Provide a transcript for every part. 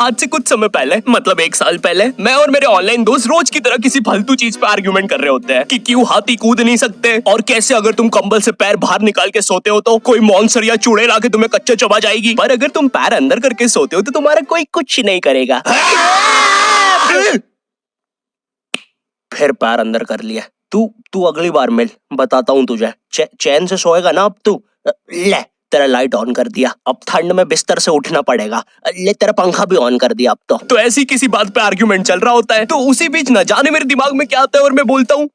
आज से कुछ समय पहले, मतलब 1 साल पहले, मैं और मेरे ऑनलाइन दोस्त रोज की तरह किसी फालतू चीज पे आर्ग्यूमेंट कर रहे होते हैं कि क्यों हाथी कूद नहीं सकते और कैसे अगर तुम कंबल से पैर बाहर निकाल के सोते हो तो कोई मॉन्स्टर या चुड़ैल आके तुम्हें कच्चा चबा जाएगी, पर अगर तुम पैर अंदर करके सोते हो तो तुम्हारा कोई कुछ नहीं करेगा। फिर पैर अंदर कर लिया। तू अगली बार मिल, बताता हूँ तुझे। चैन से सोएगा ना अब तू। ले तेरा लाइट ऑन कर दिया, अब ठंड में बिस्तर से उठना पड़ेगा। ले तेरा पंखा भी ऑन कर दिया अब तो ऐसी किसी बात पे आर्ग्यूमेंट चल रहा होता है तो उसी बीच न जाने मेरे दिमाग में क्या आता है और मैं बोलता हूँ,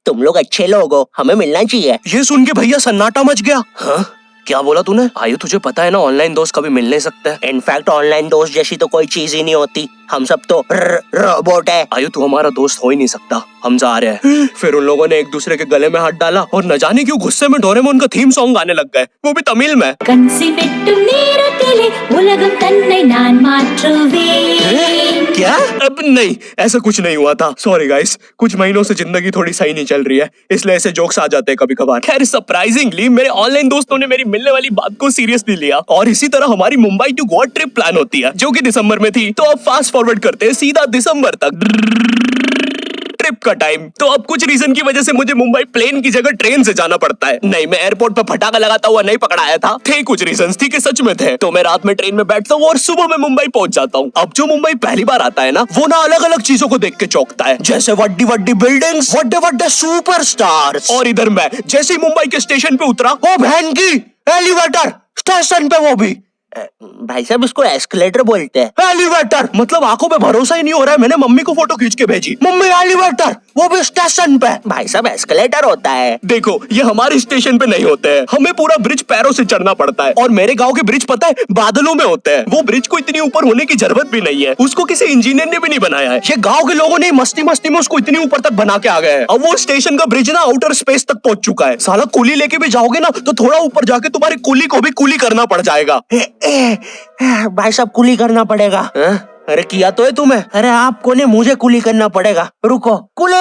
तुम लोग अच्छे लोग हो, हमें मिलना चाहिए। ये सुन के भैया सन्नाटा मच गया। हाँ क्या बोला तूने? आयु तुझे पता है ना ऑनलाइन दोस्त कभी मिल नहीं सकते। इनफैक्ट ऑनलाइन दोस्त जैसी तो कोई चीज ही नहीं होती, हम सब तो रोबोट है। आयु तू हमारा दोस्त हो ही नहीं सकता, हम जा रहे हैं। फिर उन लोगों ने एक दूसरे के गले में हाथ डाला और न जाने क्यों गुस्से में डोरेमोन का थीम सॉन्ग गाने लग गए, वो भी तमिल में। क्या? अब नहीं, ऐसा कुछ नहीं हुआ था। सॉरी गाइस, कुछ महीनों से जिंदगी थोड़ी सही नहीं चल रही है, इसलिए ऐसे जोक्स आ जाते हैं कभी कभार। खैर सरप्राइजिंगली मेरे ऑनलाइन दोस्तों ने मेरी मिलने वाली बात को सीरियसली लिया और इसी तरह हमारी Mumbai to Goa trip plan होती है जो कि दिसंबर में थी। तो अब फास्ट फॉरवर्ड करते हैं सीधा दिसंबर तक ट्रिप का टाइम। तो अब कुछ रीजन की वजह से मुझे मुंबई प्लेन की जगह ट्रेन से जाना पड़ता है। नहीं, मैं एयरपोर्ट पर फटाका लगाता हुआ नहीं पकड़ाया था, थे कुछ रीजंस थी कि सच में थे। तो मैं रात में ट्रेन में बैठता हूँ और सुबह में मुंबई पहुंच जाता हूँ। अब जो मुंबई पहली बार आता है ना, वो ना अलग अलग चीजों को देख के चौंकता है, जैसे वड्डी वड्डी बिल्डिंग्स, वड्डे वड्डे सुपरस्टार्स। और इधर मैं जैसे ही मुंबई के स्टेशन पे उतरा, ओ बहन की एलिवेटर स्टेशन पे, वो भी भाई साहब इसको एस्केलेटर बोलते हैं। एलिवेटर मतलब आंखों पे भरोसा ही नहीं हो रहा है। मैंने मम्मी को फोटो खींच के भेजी, मम्मी एलिवेटर, वो भी स्टेशन पे। भाई साहब एस्केलेटर होता है। देखो ये हमारे स्टेशन पे नहीं होते हैं, हमें पूरा ब्रिज पैरों से चढ़ना पड़ता है। और मेरे गांव के ब्रिज पता है बादलों में होते हैं। वो ब्रिज को इतनी ऊपर होने की जरूरत भी नहीं है, उसको किसी इंजीनियर ने भी नहीं बनाया है। ये गाँव के लोगों ने मस्ती मस्ती में उसको इतनी ऊपर तक बना के आ गए। अब वो स्टेशन का ब्रिज ना आउटर स्पेस तक पहुंच चुका है। साला कुली लेके भी जाओगे ना तो थोड़ा ऊपर जाके तुम्हारी कुली को भी कुली करना पड़ जाएगा। भाई साहब कुली करना पड़ेगा। अरे किया तो है तुम्हें। अरे आपको ने मुझे कुली करना पड़ेगा। रुको कुली।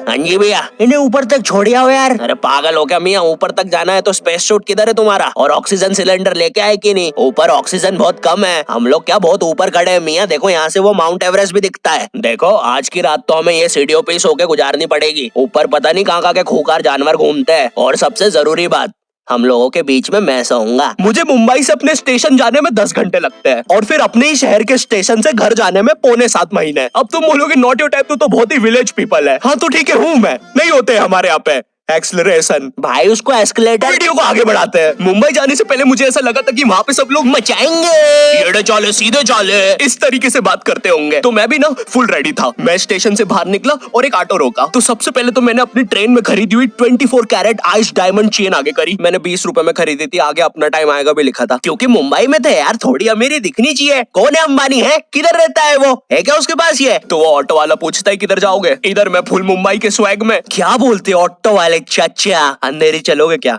हाँ जी भैया, इन्हें ऊपर तक छोड़िया हो यार। अरे पागल हो क्या मियाँ, ऊपर तक जाना है तो स्पेस सूट किधर है तुम्हारा? और ऑक्सीजन सिलेंडर लेके आए कि नहीं? ऊपर ऑक्सीजन बहुत कम है, हम लोग क्या बहुत ऊपर खड़े हैं मियाँ। देखो यहाँ से वो माउंट एवरेस्ट भी दिखता है। देखो आज की रात तो हमें ये सीढ़ियों पे सो के गुजारनी पड़ेगी। ऊपर पता नहीं कहाँ के खूंखार जानवर घूमते हैं। और सबसे जरूरी बात, हम लोगों के बीच में मैं सोऊंगा। मुझे मुंबई से अपने स्टेशन जाने में 10 घंटे लगते हैं और फिर अपने ही शहर के स्टेशन से घर जाने में 6.25 महीने। अब तुम बोलोगे नॉट योर टाइप, तो बहुत ही विलेज पीपल है। हाँ तो ठीक है, हूँ मैं, नहीं होते हमारे यहाँ पे एक्सेलरेशन। भाई उसको एस्केलेटर। वीडियो को आगे बढ़ाते हैं। मुंबई जाने से पहले मुझे ऐसा लगा था कि वहाँ पे सब लोग मचाएंगे, टेढ़े चाले सीधे चाले, इस तरीके से बात करते होंगे। तो मैं भी ना फुल रेडी था। मैं स्टेशन से बाहर निकला और एक ऑटो रोका। तो सबसे पहले तो मैंने अपनी ट्रेन में खरीदी हुई 24 कैरेट आइस डायमंड चेन आगे करी। मैंने 20 रुपए में खरीदी थी, आगे अपना टाइम आएगा भी लिखा था, क्योंकि मुंबई में थे यार, थोड़ी अमीरी दिखनी चाहिए। कौन है अंबानी है, किधर रहता है, वो है क्या उसके पास ये? तो वो ऑटो वाला पूछता है किधर जाओगे? इधर मैं फुल मुंबई के स्वैग में। क्या बोलते ऑटो वाले चाचा, अंधेरी चलोगे क्या?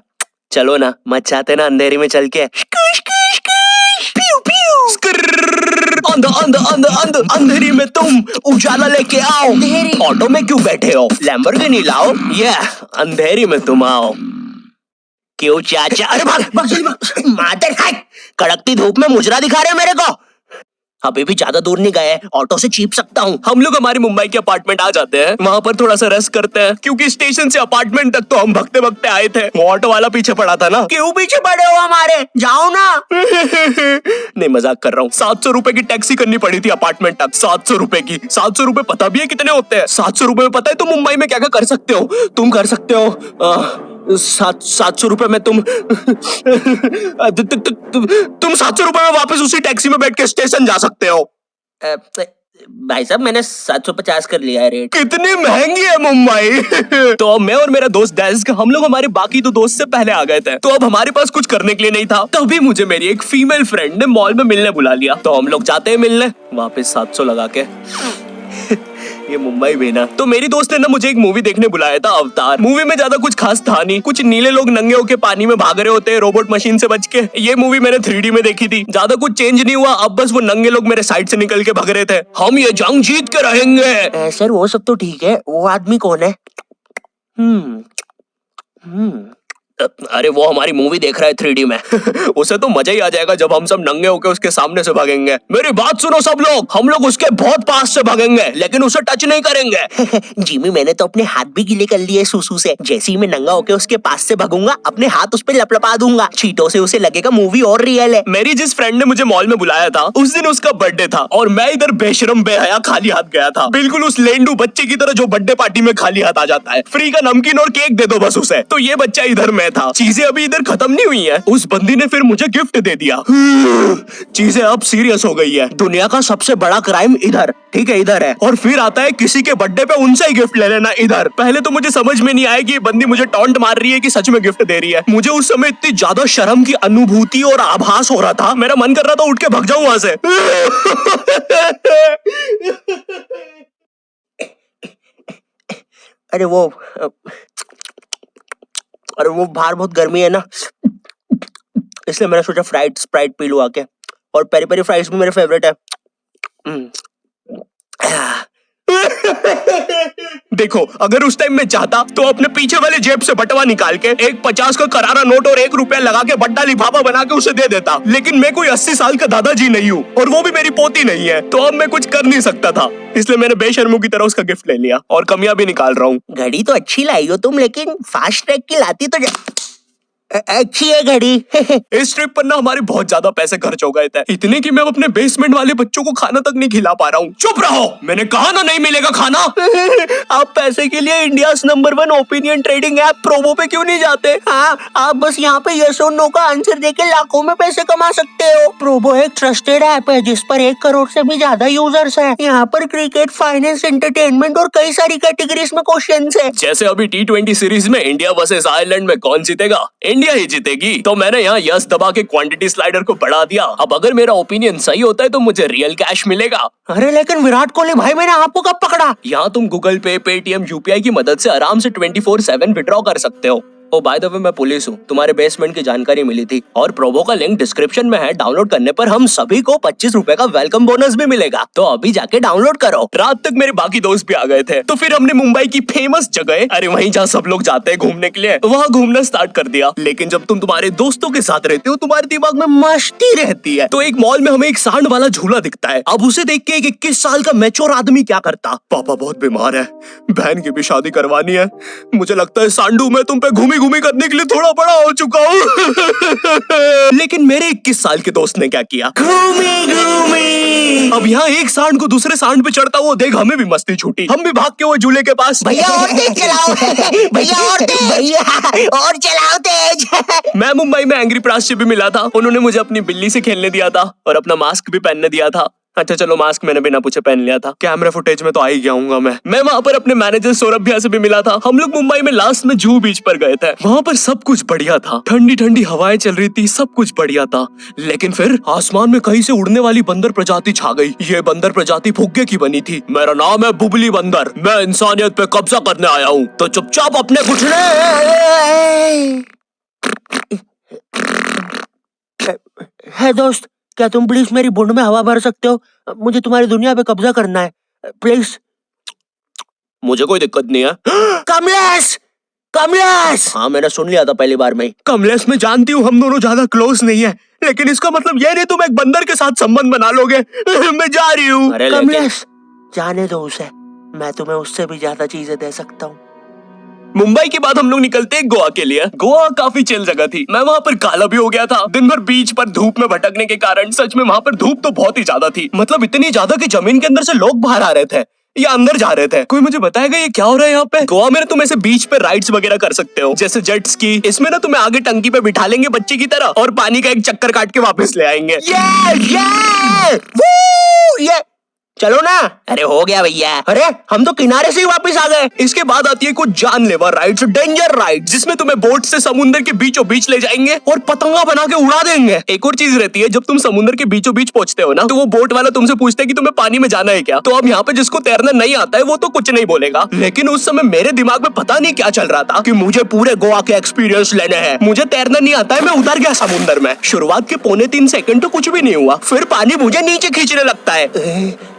चलो ना, मचाते ना अंधेरी में चल के। अंधेरी में तुम उजाला लेके आओ। ऑटो में क्यों बैठे हो? लैम्बोर्गिनी लाओ। ये अंधेरी में तुम आओ। क्यों चाचा? अरे भाग मादर है, कड़कती धूप में मुजरा दिखा रहे मेरे को। अभी भी ज्यादा दूर नहीं गए, ऑटो से चीप सकता हूँ। हम लोग हमारे मुंबई के अपार्टमेंट आ जाते हैं, वहाँ पर थोड़ा सा रेस्ट करते हैं, क्योंकि स्टेशन से अपार्टमेंट तक तो हम भगते भगते आए थे। वो ऑटो वाला पीछे पड़ा था ना। क्यों पीछे पड़े हो हमारे? जाओ ना। नहीं मजाक कर रहा हूँ। 700 रुपए की टैक्सी करनी पड़ी थी अपार्टमेंट तक। 700 रुपए की। 700 रुपए पता भी है कितने होते हैं? 700 रुपए में पता है तुम मुंबई में क्या क्या कर सकते हो? तुम कर सकते हो 700 रुपए में तुम 700 रुपए में वापस उसी टैक्सी में बैठ के स्टेशन जा सकते हो। भाई साहब मैंने 750 कर लिया है रेट। कितनी महंगी है मुंबई। तो अब मैं और मेरा दोस्त डेस्क, हम लोग हमारे बाकी दो दोस्त से पहले आ गए थे। तो अब हमारे पास कुछ करने के लिए नहीं था। तभी मुझे मेरी एक फीमेल फ्रेंड ने मॉल में मिलने बुला लिया। तो हम लोग जाते हैं मिलने, वापस 700 लगा के। ये मुंबई भी ना। तो मेरी दोस्त ने ना मुझे एक मूवी देखने बुलाया था, अवतार। मूवी में ज्यादा कुछ खास था नहीं, कुछ नीले लोग नंगे होके पानी में भाग रहे होते हैं रोबोट मशीन से बच के। ये मूवी मैंने 3D में देखी थी, ज्यादा कुछ चेंज नहीं हुआ। अब बस वो नंगे लोग मेरे साइड से निकल के भाग रहे थे। हम ये जंग जीत के रहेंगे। सर वो सब तो ठीक है, वो आदमी कौन है? अरे वो हमारी मूवी देख रहा है 3D में। उसे तो मजा ही आ जाएगा जब हम सब नंगे होके उसके सामने से भागेंगे। मेरी बात सुनो सब लोग, हम लोग उसके बहुत पास से भागेंगे लेकिन उसे टच नहीं करेंगे। जिमी मैंने तो अपने हाथ भी गीले कर लिए सुसु से। जैसे ही मैं नंगा होके उसके पास से भागूंगा अपने हाथ उस पे लपलपा दूंगा। चीटों से उसे लगेगा मूवी और रियल है। मेरी जिस फ्रेंड ने मुझे मॉल में बुलाया था उस दिन उसका बर्थडे था और मैं इधर बेशरम बेहया खाली हाथ गया था, बिल्कुल उस लेंडू बच्चे की तरह जो बर्थडे पार्टी में खाली हाथ आ जाता है। फ्री का नमकीन और केक दे दो बस उसे। तो ये बच्चा इधर मैं था। चीजें अभी इधर खत्म नहीं हुई हैं। उस बंदी ने फिर मुझे गिफ्ट दे दिया। चीजें अब सीरियस हो गई है। दुनिया का सबसे बड़ा क्राइम इधर, ठीक है इधर है, और फिर आता है किसी के बर्थडे पे उनसे ही गिफ्ट ले लेना इधर। पहले तो मुझे समझ में नहीं आया कि ये बंदी मुझे टॉन्ट मार रही है कि सच में गिफ्ट दे रही है। मुझे उस समय इतनी ज्यादा शर्म की अनुभूति और आभास हो रहा था, मेरा मन कर रहा था उठ के भाग जाऊं वहां से। अरे वो बाहर बहुत गर्मी है ना, इसलिए मैंने सोचा स्प्राइट पी लूं आके। और पेरी पेरी फ्राइज भी मेरे फेवरेट है। देखो अगर उस टाइम मैं चाहता तो अपने पीछे वाले जेब से बटवा निकाल के एक 50 का करारा नोट और 1 रुपया लगा के बड्डा लिफाफा बना के उसे दे देता, लेकिन मैं कोई 80 साल का दादाजी नहीं हूँ और वो भी मेरी पोती नहीं है, तो अब मैं कुछ कर नहीं सकता था। इसलिए मैंने बेशर्मों की तरह उसका गिफ्ट ले लिया और कमियां भी निकाल रहा हूँ। घड़ी तो अच्छी लाई हो तुम, लेकिन फास्ट ट्रैक की लाती तो अच्छी है घड़ी। इस ट्रिप पर ना हमारे बहुत ज्यादा पैसे खर्च हो गए थे, इतने कि मैं अपने बेसमेंट वाले बच्चों को खाना तक नहीं खिला पा रहा हूँ। चुप रहो, मैंने कहा ना नहीं मिलेगा खाना। आप पैसे के लिए India number 1 opinion trading app Probo पे क्यों नहीं जाते? हाँ, आप बस यहाँ पे यस और नो का आंसर देके लाखों में पैसे कमा सकते हो। प्रोबो एक ट्रस्टेड ऐप है जिस पर 1 करोड़ से भी ज्यादा यूजर्स हैं। यहाँ पर क्रिकेट, फाइनेंस, एंटरटेनमेंट और कई सारी कैटेगरीज में क्वेश्चंस है। जैसे अभी T20 सीरीज में इंडिया वर्सेस आयरलैंड में कौन जीतेगा? इंडिया ही जीतेगी। तो मैंने यहाँ यस दबा के क्वांटिटी स्लाइडर को बढ़ा दिया। अब अगर मेरा ओपिनियन सही होता है तो मुझे रियल कैश मिलेगा। अरे लेकिन विराट कोहली भाई, मैंने आपको कब पकड़ा? यहाँ तुम गूगल पे, पेटीएम, यूपीआई की मदद से आराम से 24/7 विड्रॉ कर सकते हो। ओ बाय द वे मैं पुलिस हूँ, तुम्हारे बेसमेंट की जानकारी मिली थी और प्रोबो का लिंक डिस्क्रिप्शन में है। डाउनलोड करने पर हम सभी को 25 रुपए का वेलकम बोनस भी मिलेगा, तो अभी जाके डाउनलोड करो। रात तक मेरे बाकी दोस्त भी आ गए थे, तो फिर हमने मुंबई की फेमस जगह, अरे वहीं जहाँ सब लोग जाते हैं घूमने के लिए, वहाँ घूमना स्टार्ट कर दिया। लेकिन जब तुम तुम्हारे दोस्तों के साथ रहते हो तुम्हारे दिमाग में मस्ती रहती है। तो एक मॉल में हमें एक सांड वाला झूला दिखता है। अब उसे देख के एक 21 साल का मैच्योर आदमी क्या करता? पापा बहुत बीमार है, बहन की भी शादी करवानी है, मुझे लगता है सांडू मैं तुम पे घूमी घूमी करने के लिए थोड़ा बड़ा हो चुका हूँ। लेकिन मेरे 21 साल के दोस्त ने क्या किया? घूमी घूमी। अब यहाँ एक सांड को दूसरे सांड पे चढ़ता हुआ देख हमें भी मस्ती छूटी। हम भी भाग के वो झूले के पास, भैया और तेज चलाओ, भैया और तेज, भैया और चलाओ तेज। मैं मुंबई में एंग्री प्रास से भी मिला था। उन्होंने मुझे अपनी बिल्ली से खेलने दिया था और अपना मास्क भी पहनने दिया था। अच्छा चलो मास्क मैंने बिना पूछे पहन लिया था, कैमरा फुटेज में तो आ ही गया हूँ मैं वहाँ पर अपने मैनेजर सौरभ भैया से भी मिला था। हम लोग मुंबई में लास्ट में जूहू बीच पर गए थे। वहाँ पर सब कुछ बढ़िया था, ठंडी ठंडी हवाएं चल रही थी, सब कुछ बढ़िया था। लेकिन फिर आसमान में कहीं से उड़ने वाली बंदर प्रजाति छा गई। ये बंदर प्रजाति फुग्गे की बनी थी। मेरा नाम है बुबली बंदर, मैं इंसानियत पे कब्जा करने आया हूँ, तो चुपचाप अपने घुटने। है दोस्त, क्या तुम प्लीज मेरी बूंद में हवा भर सकते हो? मुझे तुम्हारी दुनिया पे कब्जा करना है, प्लीज। मुझे कोई दिक्कत नहीं है। कमलेश, कमलेश। हाँ मैंने सुन लिया था पहली बार में। कमलेश मैं जानती हूँ हम दोनों ज्यादा क्लोज नहीं है, लेकिन इसका मतलब ये नहीं तुम एक बंदर के साथ संबंध बना लोगे। मैं जा रही हूँ। कमलेश जाने दो उसे, मैं तुम्हें उससे भी ज्यादा चीजें दे सकता हूँ। मुंबई के बाद हम लोग निकलते हैं गोवा के लिए। गोवा काफी चिल जगह थी। मैं वहाँ पर काला भी हो गया था। दिन भर बीच पर धूप में भटकने के कारण सच में वहाँ पर धूप तो बहुत ही ज्यादा थी, मतलब इतनी ज्यादा कि जमीन के अंदर से लोग बाहर आ रहे थे या अंदर जा रहे थे। कोई मुझे बताएगा ये क्या हो रहा है यहाँ पे? गोवा में ना तुम ऐसे बीच पे राइड्स वगैरह कर सकते हो, जैसे जेट स्की। इसमें ना तुम्हें आगे टंकी पे बिठा लेंगे बच्चे की तरह और पानी का एक चक्कर काट के वापस ले आएंगे। ये चलो ना। अरे हो गया भैया। अरे हम तो किनारे से ही वापस आ गए। इसके बाद आती है कुछ जानलेवा राइड्स, डेंजर राइड, जिसमें तुम्हें बोट से समुद्र के बीचों बीच ले जाएंगे और पतंगा बना के उड़ा देंगे। एक और चीज रहती है, जब तुम समुद्र के बीचों बीच पहुंचते हो ना, तो वो बोट वाला तुमसे पूछता है कि तुम्हें पानी में जाना है क्या। तो अब यहाँ पे जिसको तैरना नहीं आता है वो तो कुछ नहीं बोलेगा, लेकिन उस समय मेरे दिमाग में पता नहीं क्या चल रहा था कि मुझे पूरे गोवा के एक्सपीरियंस लेने हैं। मुझे तैरना नहीं आता है, मैं उतर गया समुद्र में। शुरुआत के 2.25 सेकंड तो कुछ भी नहीं हुआ, फिर पानी मुझे नीचे खींचने लगता है।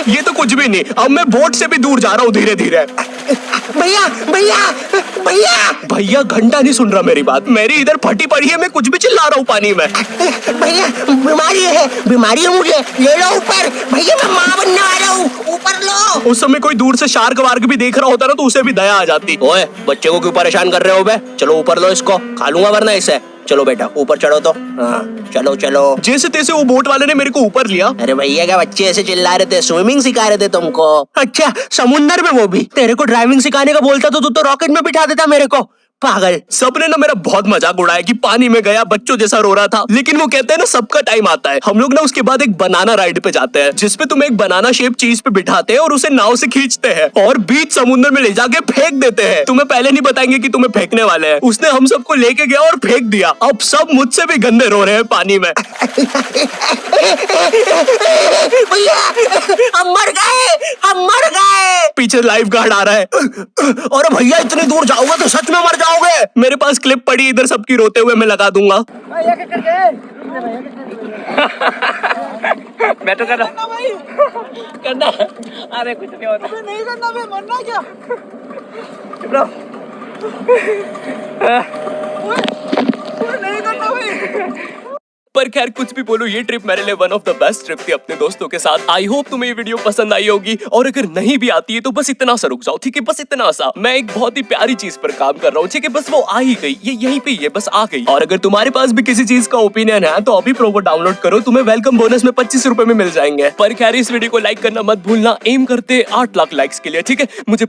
ये तो कुछ भी नहीं, अब मैं बोट से भी दूर जा रहा हूँ धीरे धीरे। भैया भैया भैया भैया घंटा नहीं सुन रहा मेरी बात, मेरी इधर फटी पड़ी है, मैं कुछ भी चिल्ला रहा हूँ पानी में। भैया बीमारी है मुझे, ले लो ऊपर। भैया मैं माँ बनने वाला हूँ, ऊपर लो। उस समय कोई दूर से शार्क वार्क भी देख रहा होता ना तो उसे भी दया आ जाती। ओए बच्चे को क्यों परेशान कर रहे हो बे, चलो ऊपर लो इसको, खा लूंगा वरना इसे। चलो बेटा ऊपर चढ़ो तो। हाँ चलो चलो। जैसे तैसे वो बोट वाले ने मेरे को ऊपर लिया। अरे भैया क्या बच्चे ऐसे चिल्ला रहे थे, स्विमिंग सिखा रहे थे तुमको? अच्छा समुंदर में, वो भी तेरे को ड्राइविंग सिखाने का बोलता तो तू तो रॉकेट में बिठा देता मेरे को, पागल। सबने ना मेरा बहुत मजाक उड़ाया कि पानी में गया बच्चों जैसा रो रहा था, लेकिन वो कहते हैं ना सबका टाइम आता है। हम लोग ना उसके बाद एक बनाना राइड पे जाते हैं जिसपे तुम एक बनाना शेप चीज पे बिठाते हैं और उसे नाव से खींचते हैं और बीच समुद्र में ले जाके फेंक देते हैं। तुम्हें पहले नहीं बताएंगे कि तुम्हें फेंकने वाले हैं। उसने हम सबको लेके गया और फेंक दिया। अब सब मुझसे भी गंदे रो रहे हैं पानी में। भैया हम मर गए। पीछे लाइफ गार्ड आ रहा है। और भैया इतनी दूर जाओगे तो सच में मर जाओगे। मेरे पास क्लिप पड़ी इधर सबकी रोते हुए, मैं लगा दूंगा। मैं तो करना अरे कुछ नहीं होता, नहीं करना, मैं मरना क्या? नहीं करना भाई। पर खैर कुछ भी बोलो, ये ट्रिप मेरे लिए one of the best trip थी अपने दोस्तों के साथ। आई होप तुम्हें ये वीडियो पसंद आई होगी, और अगर नहीं भी आती है तो बस इतना सा रुक जाओ, ठीक है? बस इतना सा। मैं एक बहुत ही प्यारी चीज पर काम कर रहा हूँ, ठीक है? बस वो आ ही गई, ये यहीं पे ये बस आ गई। और अगर तुम्हारे पास भी किसी चीज का ओपिनियन है तो अभी प्रोमो डाउनलोड करो, तुम्हें वेलकम बोनस में 25 रुपए में मिल जाएंगे। पर खैर इस वीडियो को लाइक करना मत भूलना, एम करते 8 लाख लाइक्स के लिए, ठीक है? मुझे